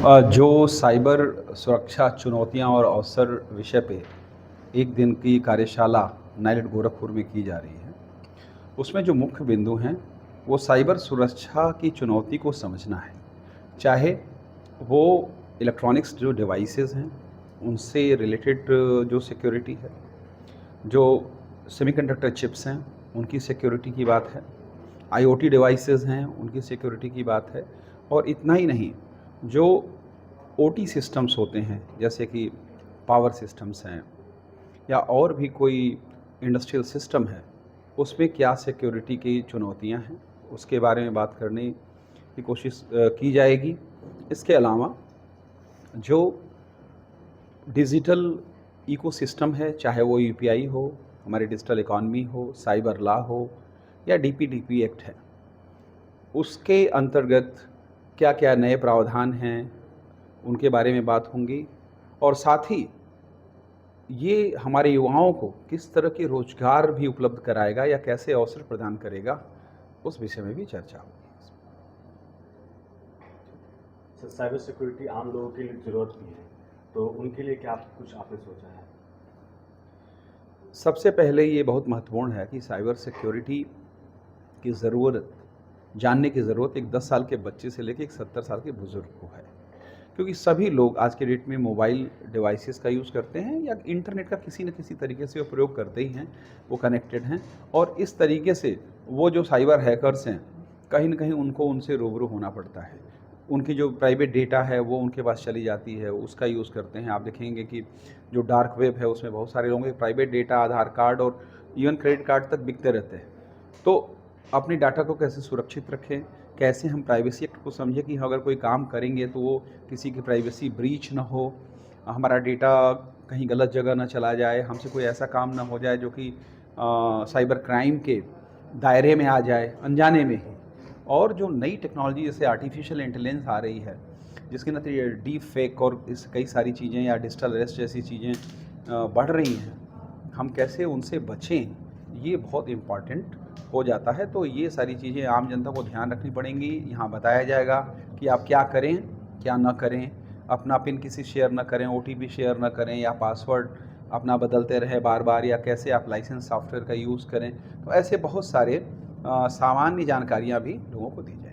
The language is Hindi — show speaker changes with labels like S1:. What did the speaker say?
S1: जो साइबर सुरक्षा चुनौतियां और अवसर विषय पे एक दिन की कार्यशाला नाइलेट गोरखपुर में की जा रही है। उसमें जो मुख्य बिंदु हैं वो साइबर सुरक्षा की चुनौती को समझना है। चाहे वो इलेक्ट्रॉनिक्स जो डिवाइसेस हैं उनसे रिलेटेड जो सिक्योरिटी है, जो सेमीकंडक्टर चिप्स हैं उनकी सिक्योरिटी की बात है, आईओटी डिवाइसेस हैं उनकी सिक्योरिटी की बात है, और इतना ही नहीं, जो ओटी सिस्टम्स होते हैं जैसे कि पावर सिस्टम्स हैं या और भी कोई इंडस्ट्रियल सिस्टम है, उसमें क्या सिक्योरिटी की चुनौतियां हैं उसके बारे में बात करने की कोशिश की जाएगी। इसके अलावा जो डिजिटल इकोसिस्टम है, चाहे वो यूपीआई हो, हमारी डिजिटल इकॉनमी हो, साइबर लॉ हो या डीपीडीपी एक्ट है, उसके अंतर्गत क्या क्या नए प्रावधान हैं उनके बारे में बात होंगी। और साथ ही ये हमारे युवाओं को किस तरह के रोजगार भी उपलब्ध कराएगा या कैसे अवसर प्रदान करेगा, उस विषय में भी चर्चा होगी।
S2: सर, साइबर सिक्योरिटी आम लोगों के लिए ज़रूरत भी है, तो उनके लिए क्या कुछ आपने सोचा है?
S1: सबसे पहले ये बहुत महत्वपूर्ण है कि साइबर सिक्योरिटी की ज़रूरत जानने की ज़रूरत एक 10 साल के बच्चे से लेकर एक 70 साल के बुज़ुर्ग को है, क्योंकि सभी लोग आज के डेट में मोबाइल डिवाइसेस का यूज़ करते हैं या इंटरनेट का किसी न किसी तरीके से वो प्रयोग करते ही हैं, वो कनेक्टेड हैं। और इस तरीके से वो जो साइबर हैकर्स हैं, कहीं न कहीं उनको उनसे रूबरू होना पड़ता है। उनकी जो प्राइवेट डेटा है वो उनके पास चली जाती है, उसका यूज़ करते हैं। आप देखेंगे कि जो डार्क वेब है उसमें बहुत सारे लोगों के प्राइवेट डेटा, आधार कार्ड और इवन क्रेडिट कार्ड तक बिकते रहते हैं। तो अपने डाटा को कैसे सुरक्षित रखें, कैसे हम प्राइवेसी एक्ट को समझें कि अगर कोई काम करेंगे तो वो किसी की प्राइवेसी ब्रीच ना हो, हमारा डेटा कहीं गलत जगह ना चला जाए, हमसे कोई ऐसा काम ना हो जाए जो कि साइबर क्राइम के दायरे में आ जाए अनजाने में ही। और जो नई टेक्नोलॉजी जैसे आर्टिफिशियल इंटेलिजेंस आ रही है, जिसके नतीजे डीप फेक और इस कई सारी चीज़ें या डिजिटल अरेस्ट जैसी चीज़ें बढ़ रही हैं, हम कैसे उनसे बचें, ये बहुत इम्पॉर्टेंट हो जाता है। तो ये सारी चीज़ें आम जनता को ध्यान रखनी पड़ेंगी। यहाँ बताया जाएगा कि आप क्या करें, क्या ना करें, अपना पिन किसी शेयर ना करें, ओटीपी शेयर ना करें या पासवर्ड अपना बदलते रहें बार बार, या कैसे आप लाइसेंस सॉफ्टवेयर का यूज़ करें। तो ऐसे बहुत सारे सामान्य जानकारियाँ भी लोगों को दी जाए।